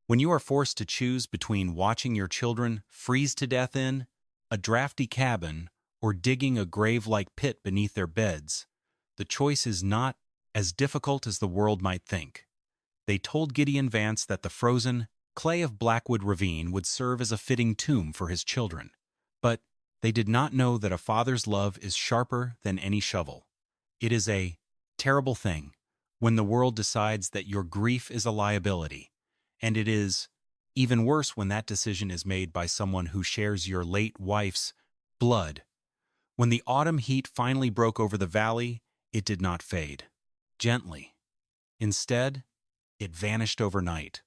When you are forced to choose between watching your children freeze to death in a drafty cabin or digging a grave-like pit beneath their beds, the choice is not as difficult as the world might think. They told Gideon Vance that the frozen clay of Blackwood Ravine would serve as a fitting tomb for his children. But they did not know that a father's love is sharper than any shovel. It is a terrible thing when the world decides that your grief is a liability, and it is even worse when that decision is made by someone who shares your late wife's blood. When the autumn heat finally broke over the valley, it did not fade gently. Instead, it vanished overnight,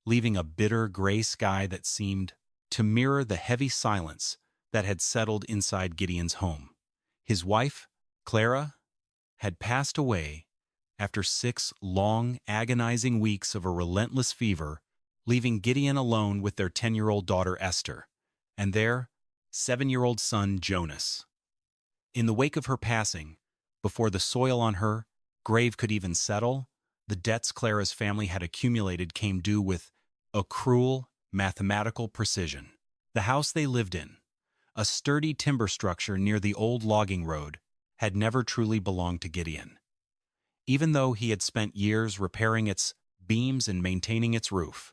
leaving a bitter gray sky that seemed to mirror the heavy silence that had settled inside Gideon's home. His wife, Clara, had passed away after 6 long, agonizing weeks of a relentless fever, leaving Gideon alone with their 10-year-old daughter Esther and their 7-year-old son Jonas. In the wake of her passing, before the soil on her grave could even settle, the debts Clara's family had accumulated came due with a cruel, mathematical precision. The house they lived in, a sturdy timber structure near the old logging road, had never truly belonged to Gideon. Even though he had spent years repairing its beams and maintaining its roof,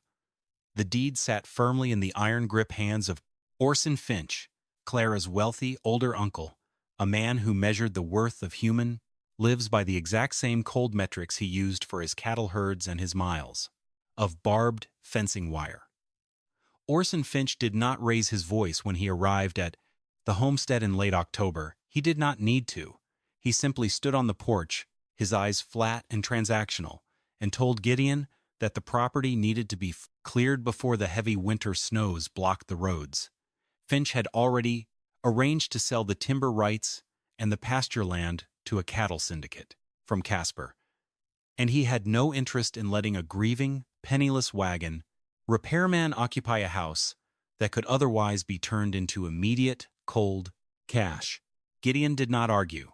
the deed sat firmly in the iron-grip hands of Orson Finch, Clara's wealthy older uncle, a man who measured the worth of human lives by the exact same cold metrics he used for his cattle herds and his miles of barbed fencing wire. Orson Finch did not raise his voice when he arrived at the homestead in late October. He did not need to. He simply stood on the porch, his eyes flat and transactional, and told Gideon that the property needed to be cleared before the heavy winter snows blocked the roads. Finch had already arranged to sell the timber rights and the pasture land to a cattle syndicate from Casper, and he had no interest in letting a grieving, penniless wagon repairman occupy a house that could otherwise be turned into immediate, cold cash. Gideon did not argue,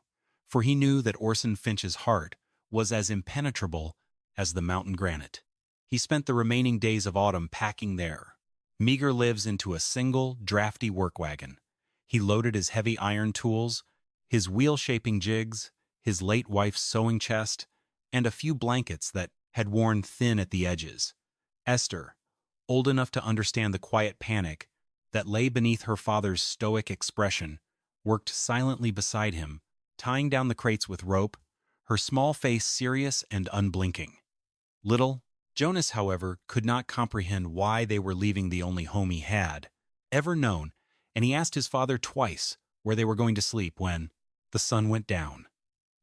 for he knew that Orson Finch's heart was as impenetrable as the mountain granite. He spent the remaining days of autumn packing their meager lives into a single, drafty work wagon. He loaded his heavy iron tools, his wheel-shaping jigs, his late wife's sewing chest, and a few blankets that had worn thin at the edges. Esther, old enough to understand the quiet panic that lay beneath her father's stoic expression, worked silently beside him, tying down the crates with rope, her small face serious and unblinking. Little Jonas, however, could not comprehend why they were leaving the only home he had ever known, and he asked his father twice where they were going to sleep when the sun went down.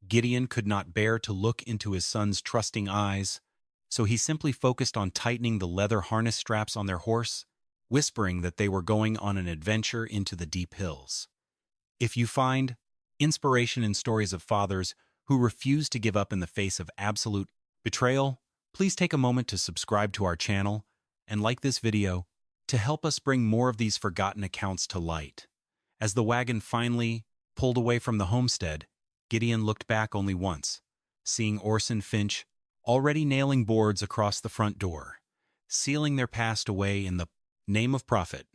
Gideon could not bear to look into his son's trusting eyes, so he simply focused on tightening the leather harness straps on their horse, whispering that they were going on an adventure into the deep hills. If you find inspiration in stories of fathers who refuse to give up in the face of absolute betrayal, please take a moment to subscribe to our channel and like this video to help us bring more of these forgotten accounts to light. As the wagon finally pulled away from the homestead, Gideon looked back only once, seeing Orson Finch already nailing boards across the front door, sealing their past away in the name of profit.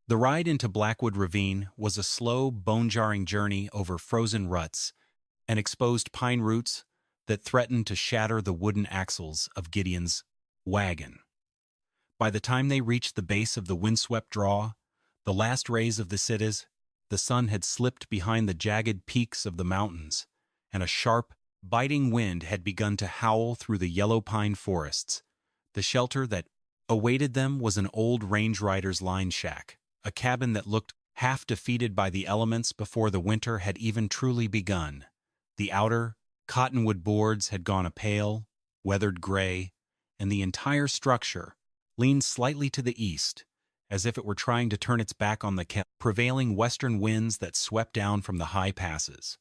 The ride into Blackwood Ravine was a slow, bone-jarring journey over frozen ruts and exposed pine roots that threatened to shatter the wooden axles of Gideon's wagon. By the time they reached the base of the windswept draw, the last rays of the sun had slipped behind the jagged peaks of the mountains, and a sharp, biting wind had begun to howl through the yellow pine forests. The shelter that awaited them was an old range rider's line shack, a cabin that looked half defeated by the elements before the winter had even truly begun. The outer, cottonwood boards had gone a pale, weathered gray, and the entire structure leaned slightly to the east, as if it were trying to turn its back on the prevailing western winds that swept down from the high passes.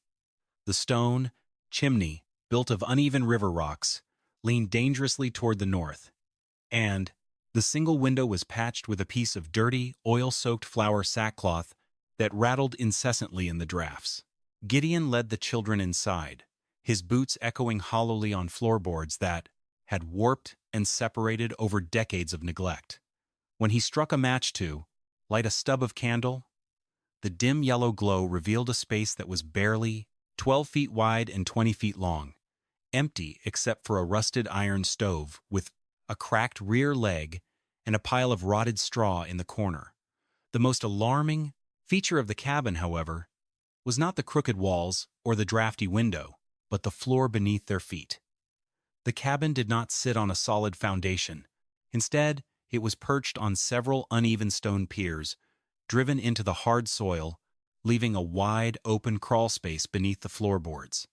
The stone chimney, built of uneven river rocks, leaned dangerously toward the north, and the single window was patched with a piece of dirty, oil-soaked flour sackcloth that rattled incessantly in the drafts. Gideon led the children inside, his boots echoing hollowly on floorboards that, had warped and separated over decades of neglect. When he struck a match to light a stub of candle, the dim yellow glow revealed a space that was barely 12 feet wide and 20 feet long, empty except for a rusted iron stove with a cracked rear leg and a pile of rotted straw in the corner. The most alarming feature of the cabin, however, was not the crooked walls or the drafty window, but the floor beneath their feet. The cabin did not sit on a solid foundation. Instead, it was perched on several uneven stone piers, driven into the hard soil, leaving a wide, open crawl space beneath the floorboards.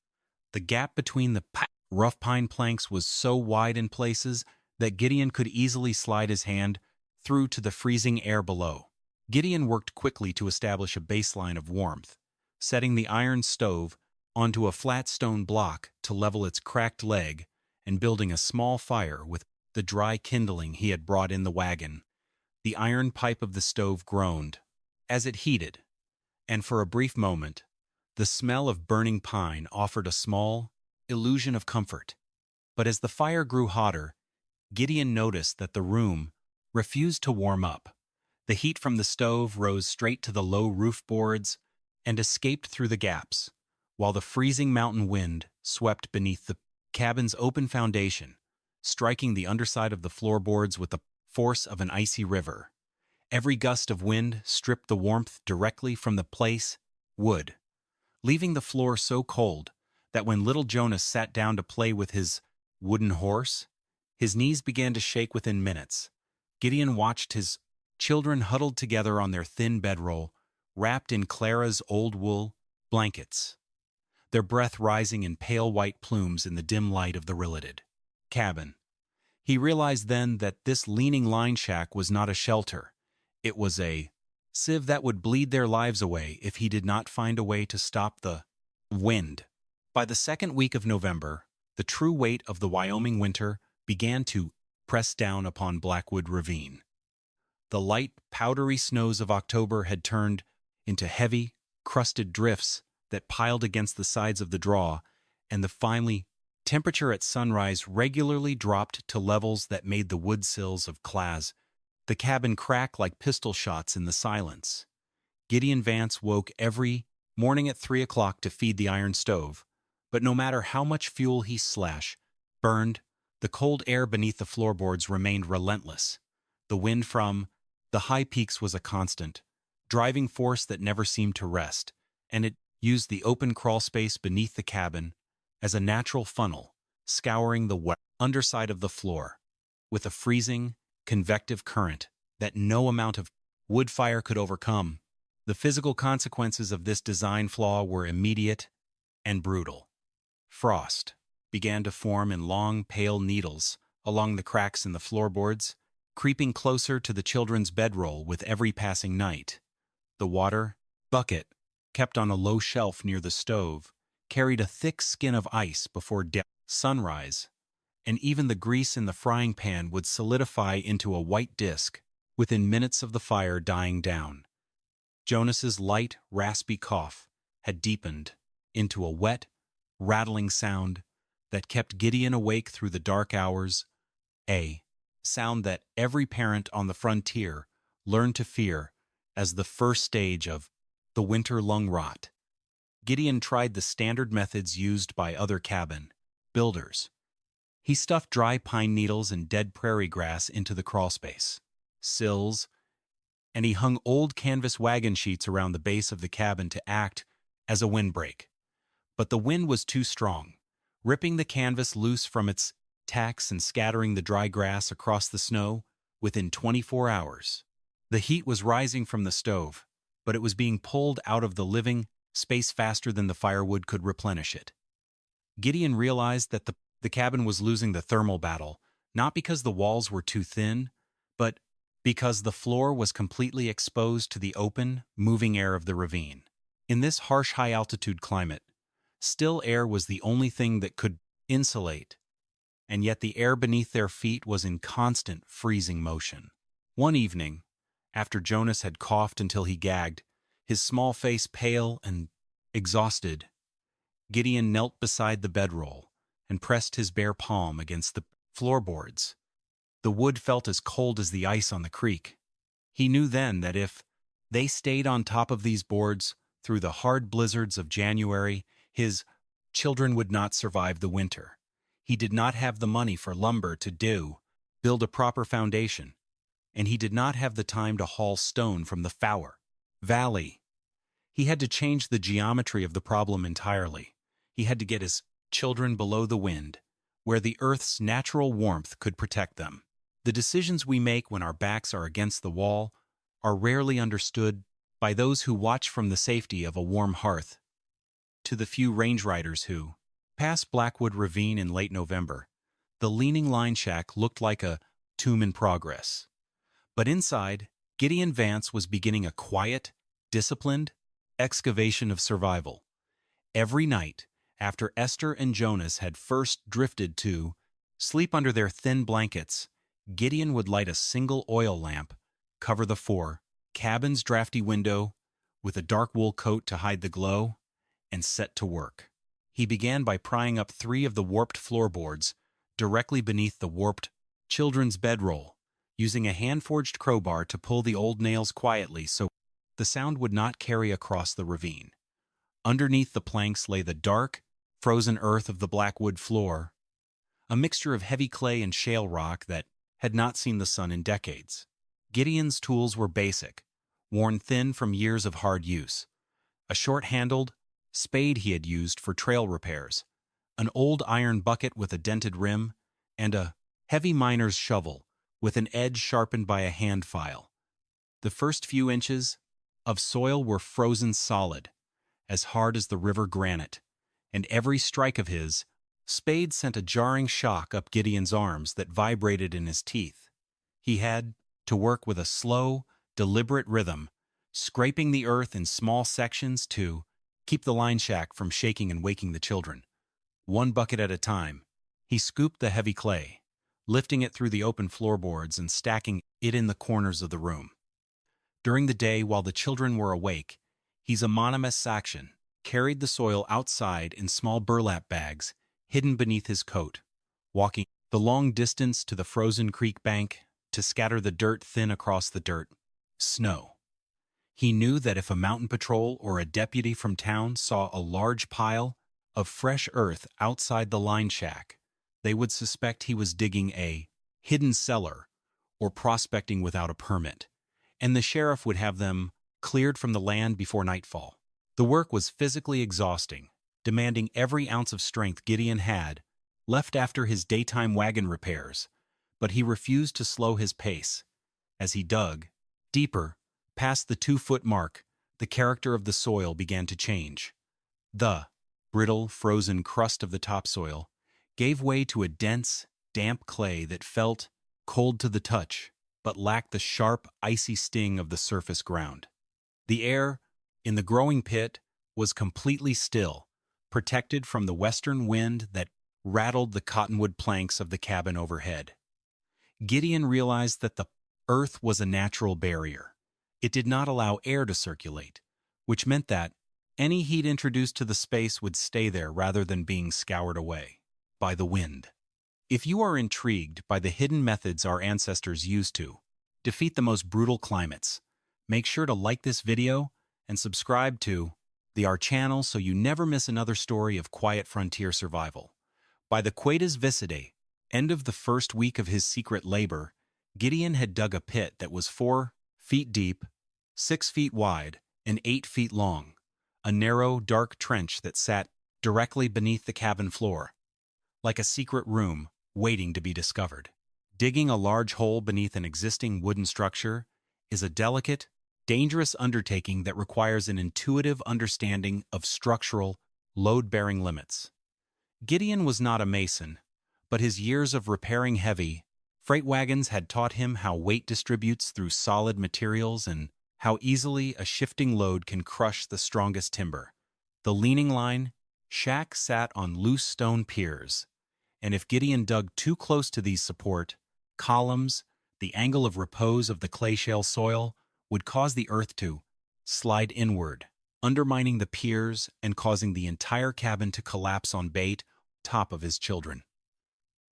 The gap between the rough pine planks was so wide in places that Gideon could easily slide his hand through to the freezing air below. Gideon worked quickly to establish a baseline of warmth, setting the iron stove onto a flat stone block to level its cracked leg and building a small fire with the dry kindling he had brought in the wagon. The iron pipe of the stove groaned as it heated, and for a brief moment, the smell of burning pine offered a small illusion of comfort. But as the fire grew hotter, Gideon noticed that the room refused to warm up. The heat from the stove rose straight to the low roof boards and escaped through the gaps, while the freezing mountain wind swept beneath the cabin's open foundation, striking the underside of the floorboards with the force of an icy river. Every gust of wind stripped the warmth directly from the place wood, leaving the floor so cold that when little Jonas sat down to play with his wooden horse, his knees began to shake within minutes. Gideon watched his children huddled together on their thin bedroll, wrapped in Clara's old wool blankets, their breath rising in pale white plumes in the dim light of the rileted cabin. He realized then that this leaning line shack was not a shelter. It was a sieve that would bleed their lives away if he did not find a way to stop the wind. By the second week of November, the true weight of the Wyoming winter began to press down upon Blackwood Ravine. The light, powdery snows of October had turned into heavy, crusted drifts that piled against the sides of the draw, and the finally temperature at sunrise regularly dropped to levels that made the wood sills of the cabin crack like pistol shots in the silence. Gideon Vance woke every morning at 3 o'clock to feed the iron stove, but no matter how much fuel he burned, the cold air beneath the floorboards remained relentless. The wind from the high peaks was a constant, driving force that never seemed to rest, and it used the open crawl space beneath the cabin as a natural funnel, scouring the wet underside of the floor with a freezing, convective current that no amount of wood fire could overcome. The physical consequences of this design flaw were immediate and brutal. Frost began to form in long, pale needles along the cracks in the floorboards, creeping closer to the children's bedroll with every passing night. The water bucket, kept on a low shelf near the stove, carried a thick skin of ice before sunrise, and even the grease in the frying pan would solidify into a white disk within minutes of the fire dying down. Jonas's light, raspy cough had deepened into a wet, rattling sound that kept Gideon awake through the dark hours, a sound that every parent on the frontier learned to fear as the first stage of the winter lung rot. Gideon tried the standard methods used by other cabin builders. He stuffed dry pine needles and dead prairie grass into the crawlspace sills, and he hung old canvas wagon sheets around the base of the cabin to act as a windbreak. But the wind was too strong, ripping the canvas loose from its tacks and scattering the dry grass across the snow within 24 hours. The heat was rising from the stove, but it was being pulled out of the living space faster than the firewood could replenish it. Gideon realized that the cabin was losing the thermal battle, not because the walls were too thin, but because the floor was completely exposed to the open, moving air of the ravine. In this harsh high-altitude climate, still air was the only thing that could insulate, and yet the air beneath their feet was in constant freezing motion. One evening, after Jonas had coughed until he gagged, his small face pale and exhausted, Gideon knelt beside the bedroll and pressed his bare palm against the floorboards. The wood felt as cold as the ice on the creek. He knew then that if they stayed on top of these boards through the hard blizzards of January, his children would not survive the winter. He did not have the money for lumber to build a proper foundation, and he did not have the time to haul stone from the Fowler Valley. He had to change the geometry of the problem entirely. He had to get his children below the wind, where the earth's natural warmth could protect them. The decisions we make when our backs are against the wall are rarely understood by those who watch from the safety of a warm hearth. To the few range riders who passed Blackwood Ravine in late November, the leaning line shack looked like a tomb in progress. But inside, Gideon Vance was beginning a quiet, disciplined excavation of survival. Every night, after Esther and Jonas had first drifted to sleep under their thin blankets, Gideon would light a single oil lamp, cover the cabin's drafty window with a dark wool coat to hide the glow, and set to work. He began by prying up 3 of the warped floorboards directly beneath the warped children's bedroll, using a hand-forged crowbar to pull the old nails quietly so the sound would not carry across the ravine. Underneath the planks lay the dark, frozen earth of the Blackwood floor, a mixture of heavy clay and shale rock that had not seen the sun in decades. Gideon's tools were basic, worn thin from years of hard use. A short-handled spade he had used for trail repairs, an old iron bucket with a dented rim, and a heavy miner's shovel with an edge sharpened by a hand file. The first few inches of soil were frozen solid, as hard as the river granite, and every strike of his spade sent a jarring shock up Gideon's arms that vibrated in his teeth. He had to work with a slow, deliberate rhythm, scraping the earth in small sections to keep the line shack from shaking and waking the children. One bucket at a time, he scooped the heavy clay, lifting it through the open floorboards and stacking it in the corners of the room. During the day, while the children were awake, his anonymous action carried the soil outside in small burlap bags hidden beneath his coat, walking the long distance to the frozen creek bank to scatter the dirt thin across the snow. He knew that if a mountain patrol or a deputy from town saw a large pile of fresh earth outside the line shack, they would suspect he was digging a hidden cellar or prospecting without a permit, and the sheriff would have them cleared from the land before nightfall. The work was physically exhausting, demanding every ounce of strength Gideon had left after his daytime wagon repairs, but he refused to slow his pace. As he dug deeper, past the 2-foot mark, the character of the soil began to change. The brittle, frozen crust of the topsoil gave way to a dense, damp clay that felt cold to the touch, but lacked the sharp, icy sting of the surface ground. The air in the growing pit was completely still, protected from the western wind that rattled the cottonwood planks of the cabin overhead. Gideon realized that the earth was a natural barrier. It did not allow air to circulate, which meant that any heat introduced to the space would stay there rather than being scoured away by the wind. If you are intrigued by the hidden methods our ancestors used to defeat the most brutal climates, make sure to like this video and subscribe to our channel so you never miss another story of quiet frontier survival. By the Quatas Vicidae, end of the first week of his secret labor, Gideon had dug a pit that was 4 feet deep, 6 feet wide, and 8 feet long, a narrow, dark trench that sat directly beneath the cabin floor, like a secret room waiting to be discovered. Digging a large hole beneath an existing wooden structure is a delicate, dangerous undertaking that requires an intuitive understanding of structural, load-bearing limits. Gideon was not a mason, but his years of repairing heavy freight wagons had taught him how weight distributes through solid materials and how easily a shifting load can crush the strongest timber. The leaning line shack sat on loose stone piers, and if Gideon dug too close to these support columns, the angle of repose of the clay shale soil would cause the earth to slide inward, undermining the piers and causing the entire cabin to collapse on top of his children.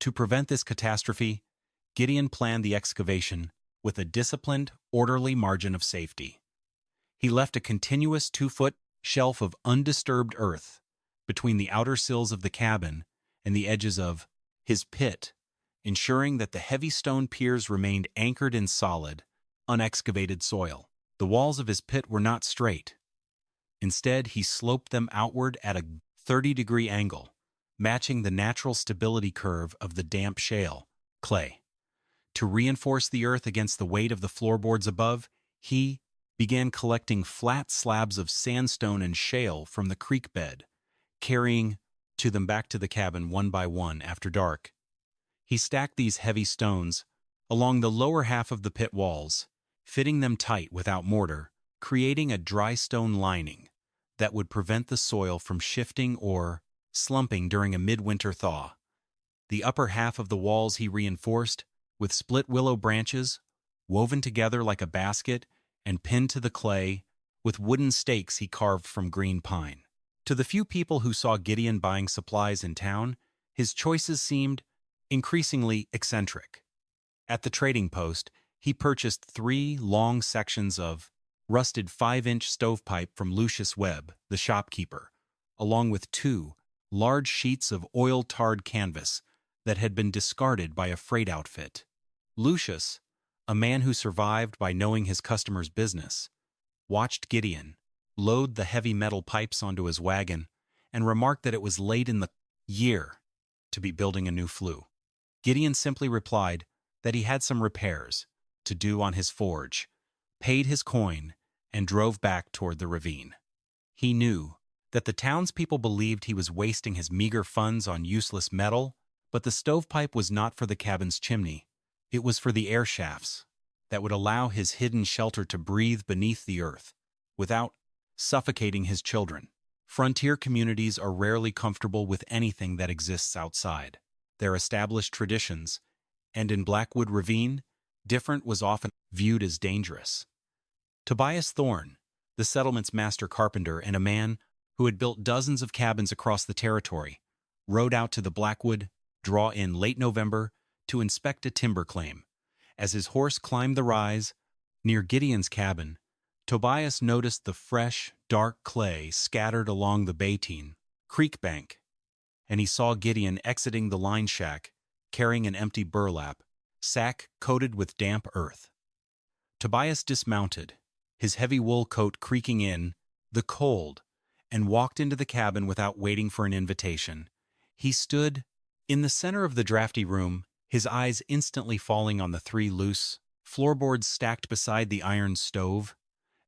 To prevent this catastrophe, Gideon planned the excavation with a disciplined, orderly margin of safety. He left a continuous 2-foot shelf of undisturbed earth between the outer sills of the cabin and the edges of his pit, ensuring that the heavy stone piers remained anchored in solid, unexcavated soil. The walls of his pit were not straight. Instead, he sloped them outward at a 30-degree angle, matching the natural stability curve of the damp shale, clay. To reinforce the earth against the weight of the floorboards above, he began collecting flat slabs of sandstone and shale from the creek bed, carrying them back to the cabin one by one after dark. He stacked these heavy stones along the lower half of the pit walls, fitting them tight without mortar, creating a dry stone lining that would prevent the soil from shifting or slumping during a midwinter thaw. The upper half of the walls he reinforced with split willow branches, woven together like a basket and pinned to the clay with wooden stakes he carved from green pine. To the few people who saw Gideon buying supplies in town, his choices seemed increasingly eccentric. At the trading post, he purchased 3 long sections of rusted 5-inch stovepipe from Lucius Webb, the shopkeeper, along with 2 large sheets of oil-tarred canvas that had been discarded by a freight outfit. Lucius, a man who survived by knowing his customers' business, watched Gideon load the heavy metal pipes onto his wagon and remarked that it was late in the year to be building a new flue. Gideon simply replied that he had some repairs to do on his forge, paid his coin, and drove back toward the ravine. He knew that the townspeople believed he was wasting his meager funds on useless metal, but the stovepipe was not for the cabin's chimney. It was for the air shafts that would allow his hidden shelter to breathe beneath the earth without suffocating his children. Frontier communities are rarely comfortable with anything that exists outside their established traditions, and in Blackwood Ravine, different was often viewed as dangerous. Tobias Thorne, the settlement's master carpenter and a man who had built dozens of cabins across the territory, rode out to the Blackwood draw in late November to inspect a timber claim. As his horse climbed the rise near Gideon's cabin, Tobias noticed the fresh, dark clay scattered along the Baytine Creek bank, and he saw Gideon exiting the line shack, carrying an empty burlap sack coated with damp earth. Tobias dismounted, his heavy wool coat creaking in the cold, and walked into the cabin without waiting for an invitation. He stood in the center of the drafty room, his eyes instantly falling on the 3 loose floorboards stacked beside the iron stove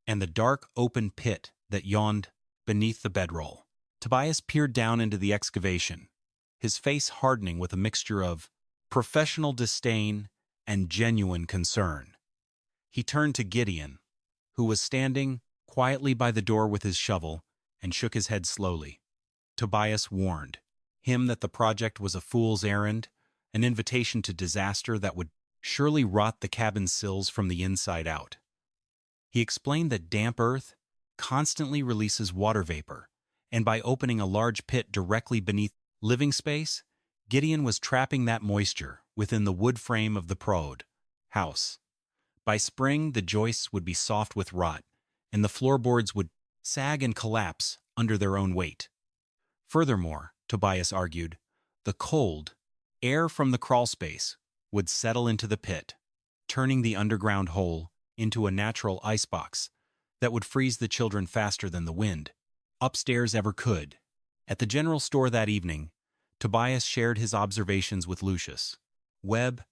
and the dark open pit that yawned beneath the bedroll. Tobias peered down into the excavation, his face hardening with a mixture of professional disdain and genuine concern. He turned to Gideon, who was standing quietly by the door with his shovel, and shook his head slowly. Tobias warned him that the project was a fool's errand, an invitation to disaster that would surely rot the cabin's sills from the inside out. He explained that damp earth constantly releases water vapor, and by opening a large pit directly beneath living space, Gideon was trapping that moisture within the wood frame of the prod house. By spring, the joists would be soft with rot, and the floorboards would sag and collapse under their own weight. Furthermore, Tobias argued, the cold air from the crawlspace would settle into the pit, turning the underground hole into a natural icebox that would freeze the children faster than the wind upstairs ever could. At the general store that evening, Tobias shared his observations with Lucius Webb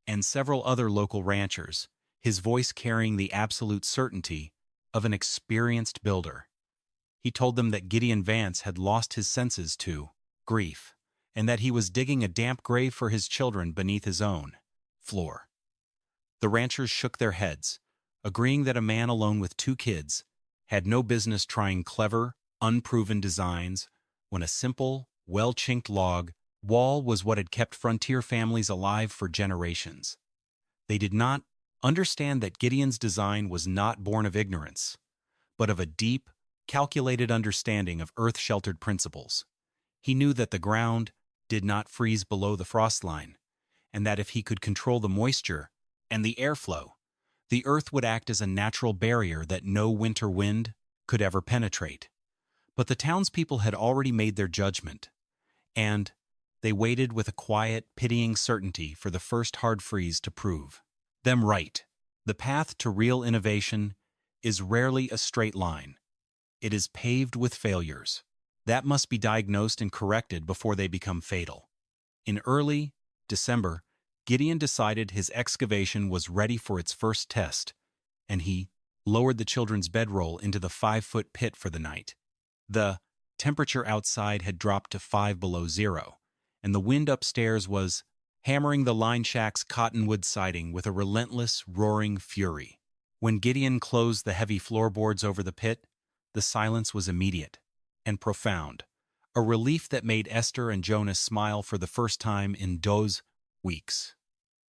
and several other local ranchers, his voice carrying the absolute certainty of an experienced builder. He told them that Gideon Vance had lost his senses to grief, and that he was digging a damp grave for his children beneath his own floor. The ranchers shook their heads, agreeing that a man alone with 2 kids had no business trying clever, unproven designs when a simple, well-chinked log wall was what had kept frontier families alive for generations. They did not understand that Gideon's design was not born of ignorance, but of a deep, calculated understanding of earth-sheltered principles. He knew that the ground did not freeze below the frost line, and that if he could control the moisture and the airflow, the earth would act as a natural barrier that no winter wind could ever penetrate. But the townspeople had already made their judgment, and they waited with a quiet, pitying certainty for the first hard freeze to prove them right. The path to real innovation is rarely a straight line. It is paved with failures that must be diagnosed and corrected before they become fatal. In early December, Gideon decided his excavation was ready for its first test, and he lowered the children's bedroll into the 5-foot pit for the night. The temperature outside had dropped to 5 below zero, and the wind upstairs was hammering the line shack's cottonwood siding with a relentless, roaring fury. When Gideon closed the heavy floorboards over the pit, the silence was immediate and profound, a relief that made Esther and Jonas smile for the first time in those weeks.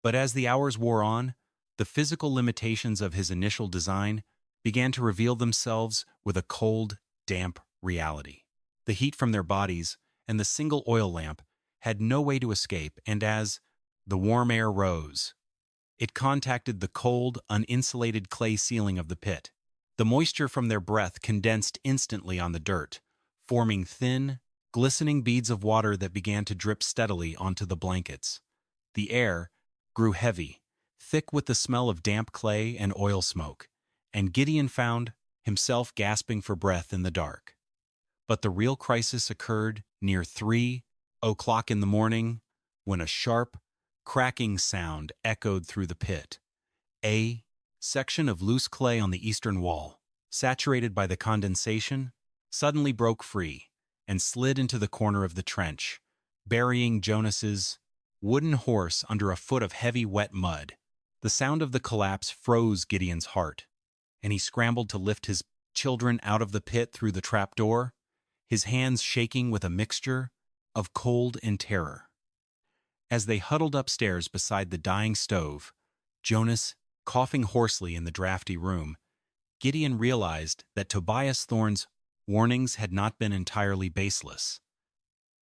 But as the hours wore on, the physical limitations of his initial design began to reveal themselves with a cold, damp reality. The heat from their bodies and the single oil lamp had no way to escape, and as the warm air rose, it contacted the cold, uninsulated clay ceiling of the pit. The moisture from their breath condensed instantly on the dirt, forming thin, glistening beads of water that began to drip steadily onto the blankets. The air grew heavy, thick with the smell of damp clay and oil smoke, and Gideon found himself gasping for breath in the dark. But the real crisis occurred near 3 o'clock in the morning, when a sharp, cracking sound echoed through the pit. A section of loose clay on the eastern wall, saturated by the condensation, suddenly broke free and slid into the corner of the trench, burying Jonas's wooden horse under a foot of heavy, wet mud. The sound of the collapse froze Gideon's heart, and he scrambled to lift his children out of the pit through the trapdoor, his hands shaking with a mixture of cold and terror. As they huddled upstairs beside the dying stove, Jonas coughing hoarsely in the drafty room, Gideon realized that Tobias Thorne's warnings had not been entirely baseless.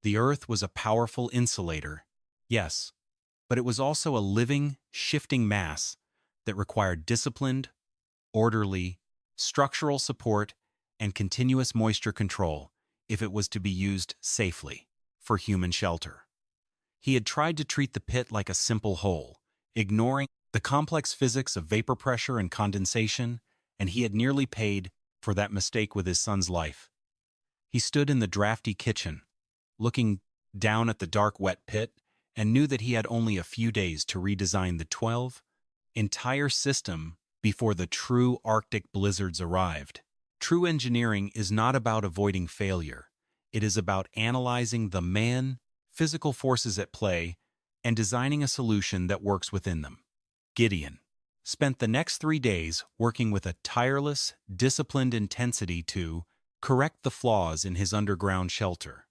The earth was a powerful insulator, yes, but it was also a living, shifting mass that required disciplined, orderly, structural support and continuous moisture control if it was to be used safely for human shelter. He had tried to treat the pit like a simple whole, ignoring the complex physics of vapor pressure and condensation, and he had nearly paid for that mistake with his son's life. He stood in the drafty kitchen, looking down at the dark, wet pit, and knew that he had only a few days to redesign the 12 entire system before the true Arctic blizzards arrived. True engineering is not about avoiding failure. It is about analyzing the physical forces at play and designing a solution that works within them. Gideon spent the next 3 days working with a tireless, disciplined intensity to correct the flaws in his underground shelter.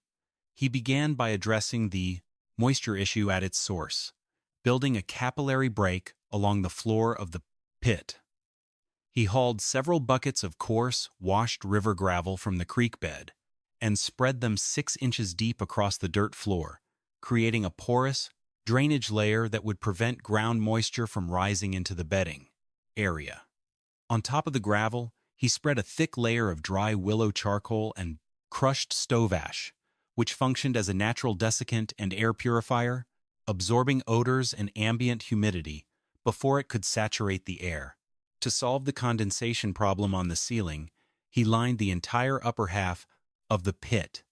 He began by addressing the moisture issue at its source, building a capillary break along the floor of the pit. He hauled several buckets of coarse, washed river gravel from the creek bed and spread them 6 inches deep across the dirt floor, creating a porous drainage layer that would prevent ground moisture from rising into the bedding area. On top of the gravel, he spread a thick layer of dry willow charcoal and crushed stove ash, which functioned as a natural desiccant and air purifier, absorbing odors and ambient humidity before it could saturate the air. To solve the condensation problem on the ceiling, he lined the entire upper half of the pit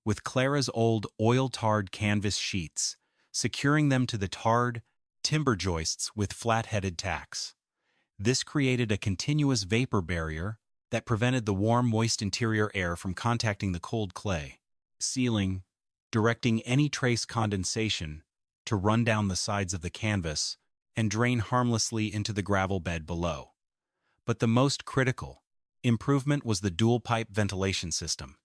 with Clara's old oil-tarred canvas sheets, securing them to the tarred timber joists with flat-headed tacks. This created a continuous vapor barrier that prevented the warm, moist interior air from contacting the cold clay ceiling, directing any trace condensation to run down the sides of the canvas and drain harmlessly into the gravel bed below. But the most critical improvement was the dual-pipe ventilation system.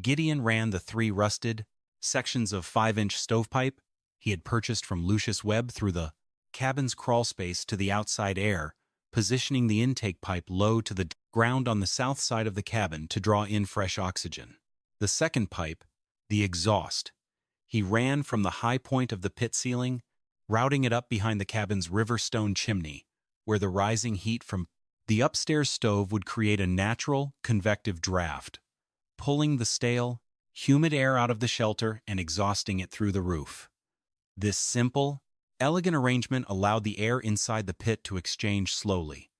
Gideon ran the 3 rusted sections of 5-inch stovepipe he had purchased from Lucius Webb through the cabin's crawlspace to the outside air, positioning the intake pipe low to the ground on the south side of the cabin to draw in fresh oxygen. The second pipe, the exhaust, He ran from the high point of the pit ceiling, routing it up behind the cabin's river stone chimney, where the rising heat from the upstairs stove would create a natural, convective draft, pulling the stale, humid air out of the shelter and exhausting it through the roof. This simple, elegant arrangement allowed the air inside the pit to exchange slowly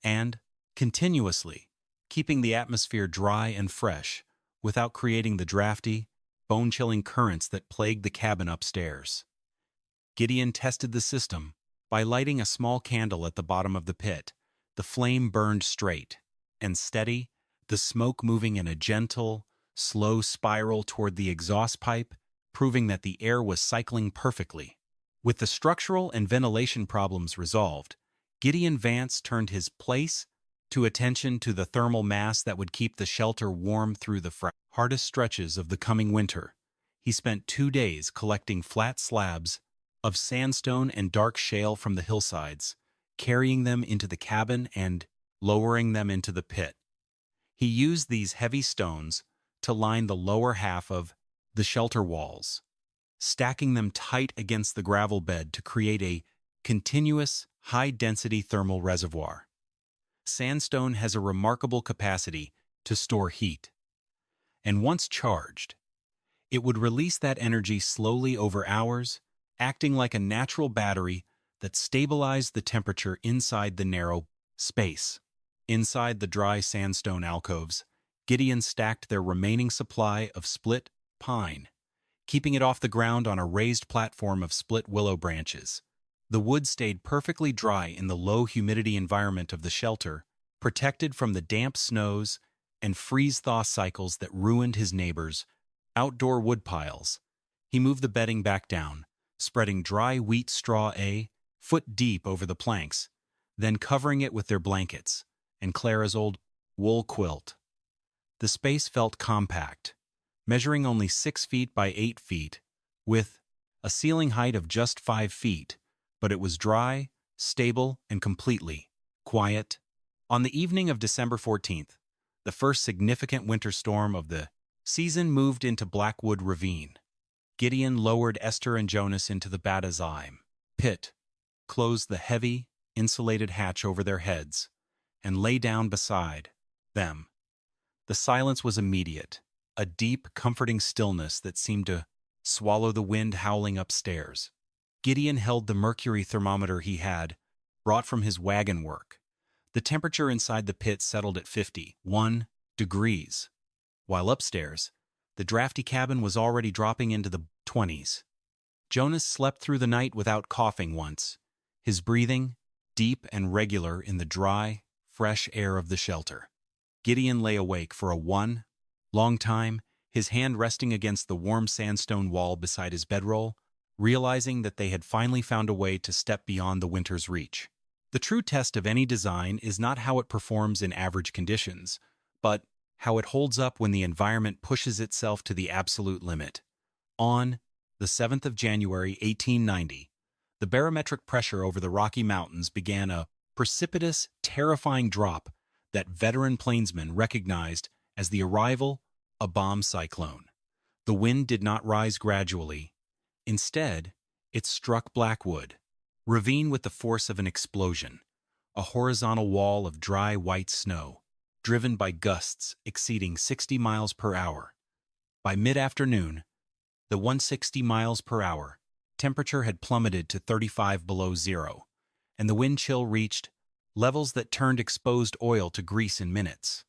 and continuously, keeping the atmosphere dry and fresh without creating the drafty, bone-chilling currents that plagued the cabin upstairs. Gideon tested the system by lighting a small candle at the bottom of the pit. The flame burned straight and steady, the smoke moving in a gentle, slow spiral toward the exhaust pipe, proving that the air was cycling perfectly. With the structural and ventilation problems resolved, Gideon Vance turned his place to attention to the thermal mass that would keep the shelter warm through the hardest stretches of the coming winter. He spent 2 days collecting flat slabs of sandstone and dark shale from the hillsides, carrying them into the cabin and lowering them into the pit. He used these heavy stones to line the lower half of the shelter walls, stacking them tight against the gravel bed to create a continuous, high-density thermal reservoir. Sandstone has a remarkable capacity to store heat, and once charged, it would release that energy slowly over hours, acting like a natural battery that stabilized the temperature inside the narrow space. Inside the dry sandstone alcoves, Gideon stacked their remaining supply of split pine, keeping it off the ground on a raised platform of split willow branches. The wood stayed perfectly dry in the low humidity environment of the shelter, protected from the damp snows and freeze-thaw cycles that ruined his neighbors' outdoor wood piles. He moved the bedding back down, spreading dry wheat straw a foot deep over the planks, then covering it with their blankets and Clara's old wool quilt. The space felt compact, measuring only 6 feet by 8 feet, with a ceiling height of just 5 feet, but it was dry, stable, and completely quiet. On the evening of December 14th, the first significant winter storm of the season moved into Blackwood Ravine. Gideon lowered Esther and Jonas into the Badazaim pit, closed the heavy, insulated hatch over their heads, and lay down beside them. The silence was immediate, a deep, comforting stillness that seemed to swallow the wind howling upstairs. Gideon held the mercury thermometer he had brought from his wagon work. The temperature inside the pit settled at 51 degrees, while upstairs, the drafty cabin was already dropping into the 20s. Jonas slept through the night without coughing once, his breathing deep and regular in the dry, fresh air of the shelter. Gideon lay awake for a long time, his hand resting against the warm sandstone wall beside his bedroll, realizing that they had finally found a way to step beyond the winter's reach. The true test of any design is not how it performs in average conditions, but how it holds up when the environment pushes itself to the absolute limit. On the 7th of January, 1890, the barometric pressure over the Rocky Mountains began a precipitous, terrifying drop that veteran plainsmen recognized as the arrival of a bomb cyclone. The wind did not rise gradually. Instead, it struck Blackwood Ravine with the force of an explosion, a horizontal wall of dry white snow, driven by gusts exceeding 60 miles per hour. By mid-afternoon, the 160 miles per hour temperature had plummeted to 35 below zero, and the wind chill reached levels that turned exposed oil to grease in minutes.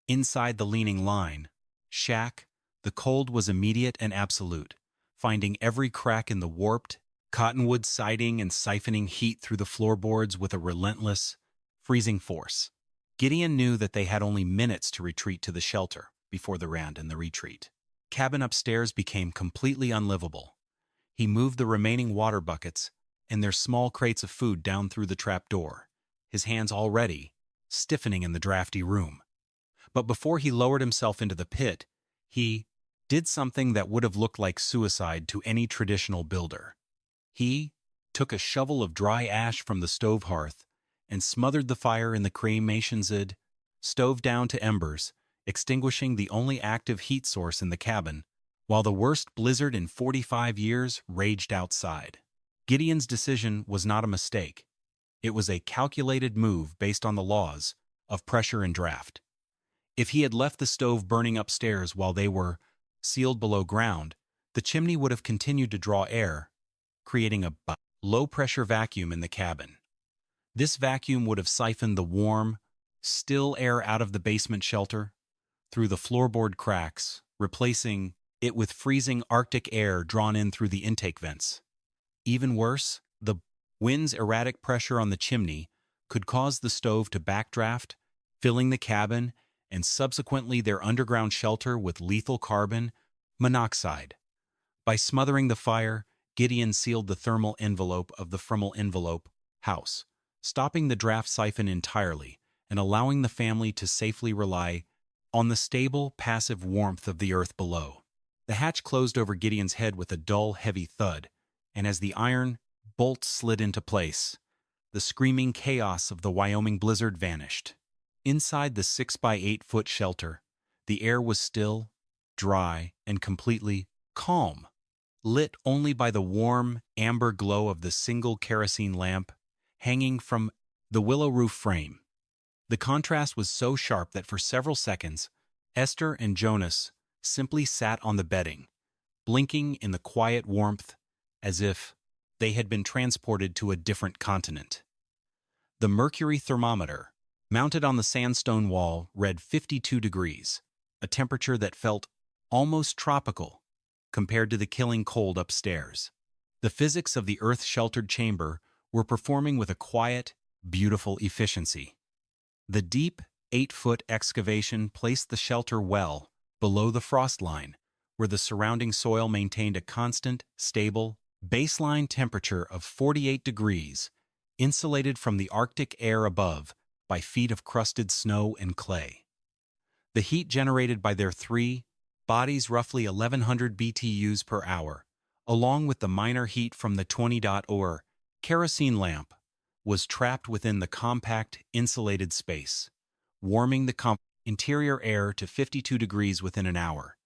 Inside the leaning line shack, the cold was immediate and absolute, finding every crack in the warped cottonwood siding and siphoning heat through the floorboards with a relentless, freezing force. Gideon knew that they had only minutes to retreat to the shelter before the round and the retreat. Cabin upstairs became completely unlivable. He moved the remaining water buckets and their small crates of food down through the trapdoor, his hands already stiffening in the drafty room. But before he lowered himself into the pit, he did something that would have looked like suicide to any traditional builder. He took a shovel of dry ash from the stove hearth and smothered the fire in the cremation stove down to embers, extinguishing the only active heat source in the cabin while the worst blizzard in 45 years raged outside. Gideon's decision was not a mistake. It was a calculated move based on the laws of pressure and draft. If he had left the stove burning upstairs while they were sealed below ground, the chimney would have continued to draw air, creating a low-pressure vacuum in the cabin. This vacuum would have siphoned the warm, still air out of the basement shelter through the floorboard cracks, replacing it with freezing Arctic air drawn in through the intake vents. Even worse, the wind's erratic pressure on the chimney could cause the stove to backdraft, filling the cabin and subsequently their underground shelter with lethal carbon monoxide. By smothering the fire, Gideon sealed the thermal envelope of the Frimmel envelope house, stopping the draft siphon entirely and allowing the family to safely rely on the stable, passive warmth of the earth below. The hatch closed over Gideon's head with a dull, heavy thud, and as the iron bolt slid into place, the screaming chaos of the Wyoming blizzard vanished. Inside the 6-by-8-foot shelter, the air was still, dry, and completely calm, lit only by the warm, amber glow of the single kerosene lamp hanging from the willow roof frame. The contrast was so sharp that for several seconds, Esther and Jonas simply sat on the bedding, blinking in the quiet warmth as if they had been transported to a different continent. The mercury thermometer, mounted on the sandstone wall, read 52 degrees, a temperature that felt almost tropical compared to the killing cold upstairs. The physics of the earth-sheltered chamber were performing with a quiet, beautiful efficiency. The deep, 8-foot excavation placed the shelter well below the frost line, where the surrounding soil maintained a constant, stable, baseline temperature of 48 degrees, insulated from the Arctic air above by feet of crusted snow and clay. The heat generated by their three bodies, roughly 1,100 BTUs per hour, along with the minor heat from the 20-or kerosene lamp, was trapped within the compact, insulated space, warming the interior air to 52 degrees within an hour.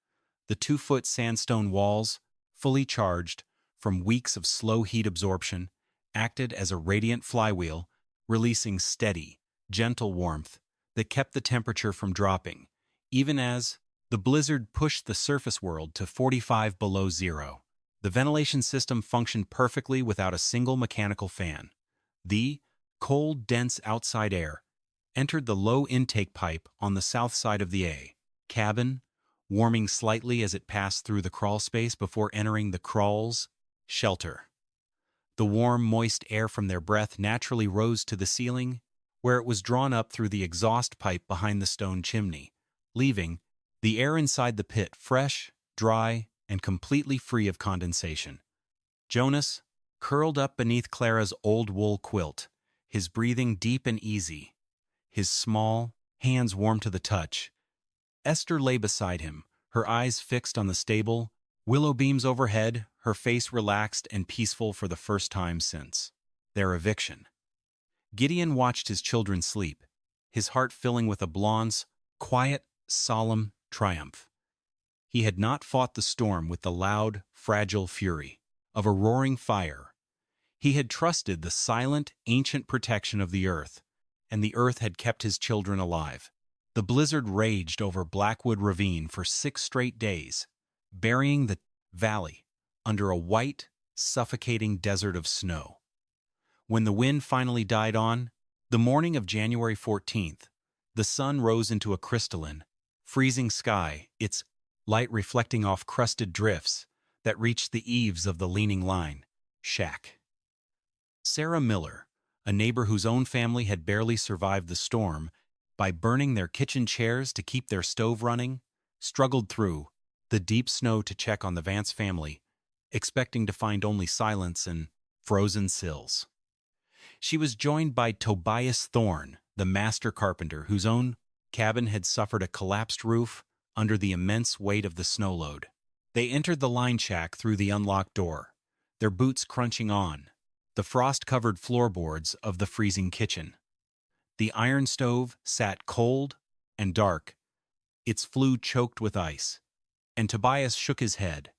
The 2-foot sandstone walls, fully charged from weeks of slow heat absorption, acted as a radiant flywheel, releasing steady, gentle warmth that kept the temperature from dropping, even as the blizzard pushed the surface world to 45 below zero. The ventilation system functioned perfectly without a single mechanical fan. The cold, dense outside air entered the low intake pipe on the south side of the cabin, warming slightly as it passed through the crawl space before entering the crawl's shelter. The warm, moist air from their breath naturally rose to the ceiling, where it was drawn up through the exhaust pipe behind the stone chimney, leaving the air inside the pit fresh, dry, and completely free of condensation. Jonas curled up beneath Clara's old wool quilt, his breathing deep and easy, his small hands warm to the touch. Esther lay beside him, her eyes fixed on the stable willow beams overhead, her face relaxed and peaceful for the first time since their eviction. Gideon watched his children sleep, his heart filling with a blonde's quiet, solemn triumph. He had not fought the storm with the loud, fragile fury of a roaring fire. He had trusted the silent, ancient protection of the earth, and the earth had kept his children alive. The blizzard raged over Blackwood Ravine for 6 straight days, burying the valley under a white, suffocating desert of snow. When the wind finally died on, the morning of January 14th, the sun rose into a crystalline, freezing sky, its light reflecting off crusted drifts that reached the eaves of the Leaning Line shack. Sarah Miller, a neighbor whose own family had barely survived the storm by burning their kitchen chairs to keep their stove running, struggled through the deep snow to check on the Vance family, expecting to find only silence and frozen sills. She was joined by Tobias Thorne, the master carpenter whose own cabin had suffered a collapsed roof under the immense weight of the snow load. They entered the line shack through the unlocked door, their boots crunching on the frost-covered floorboards of the freezing kitchen. The iron stove sat cold and dark, its flue choked with ice. And Tobias shook his head,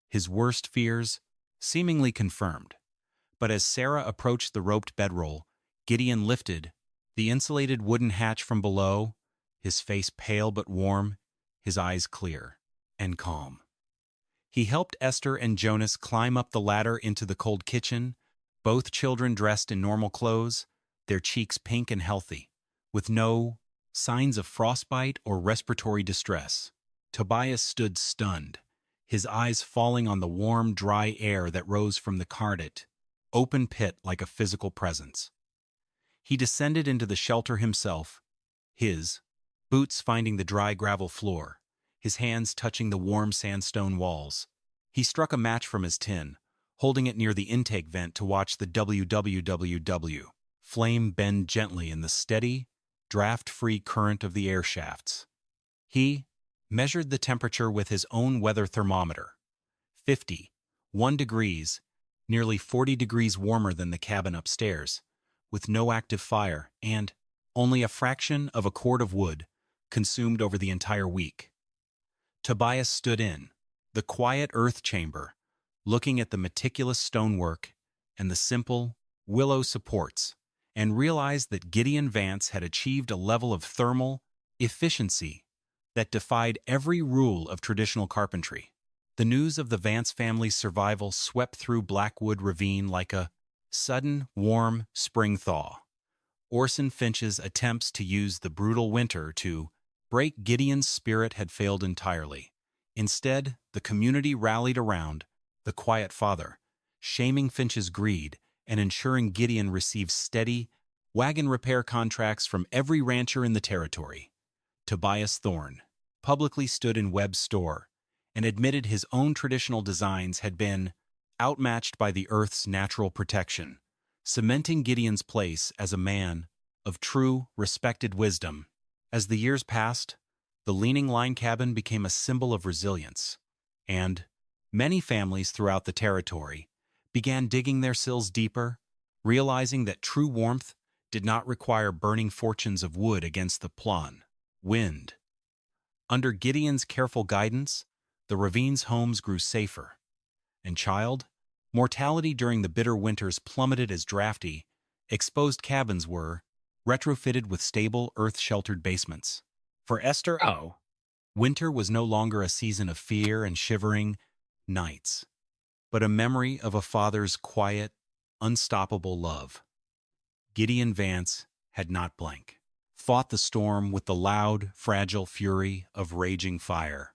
his worst fears seemingly confirmed. But as Sarah approached the roped bedroll, Gideon lifted the insulated wooden hatch from below, his face pale but warm, his eyes clear and calm. He helped Esther and Jonas climb up the ladder into the cold kitchen, both children dressed in normal clothes, their cheeks pink and healthy, with no signs of frostbite or respiratory distress. Tobias stood stunned, his eyes falling on the warm, dry air that rose from the carnet, open pit like a physical presence. He descended into the shelter himself, his boots finding the dry gravel floor, his hands touching the warm sandstone walls. He struck a match from his tin, holding it near the intake vent to watch the WWWW flame bend gently in the steady, draft-free current of the air shafts. He measured the temperature with his own weather thermometer. 51 degrees, nearly 40 degrees warmer than the cabin upstairs, with no active fire and only a fraction of a cord of wood consumed over the entire week. Tobias stood in the quiet earth chamber, looking at the meticulous stonework and the simple willow supports, and realized that Gideon Vance had achieved a level of thermal efficiency that defied every rule of traditional carpentry. The news of the Vance family's survival swept through Blackwood Ravine like a sudden, warm spring thaw. Orson Finch's attempts to use the brutal winter to break Gideon's spirit had failed entirely. Instead, the community rallied around the quiet father, shaming Finch's greed and ensuring Gideon received steady wagon repair contracts from every rancher in the territory. Tobias Thorne publicly stood in Webb's store and admitted his own traditional designs had been outmatched by the Earth's natural protection, cementing Gideon's place as a man of true, respected wisdom. As the years passed, the leaning line cabin became a symbol of resilience, and many families throughout the territory began digging their sills deeper, realizing that true warmth did not require burning fortunes of wood against the plun wind. Under Gideon's careful guidance, the ravine's homes grew safer, and child mortality during the bitter winters plummeted as drafty, exposed cabins were retrofitted with stable, earth-sheltered basements. For Esther O., winter was no longer a season of fear and shivering nights, but a memory of a father's quiet, unstoppable love. Gideon Vance had not fought the storm with the loud, fragile fury of raging fire.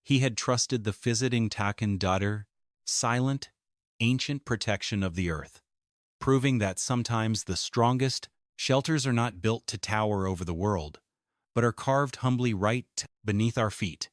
He had trusted the visiting Takan daughter, silent, ancient protection of the earth, proving that sometimes the strongest shelters are not built to tower over the world, but are carved humbly right beneath our feet.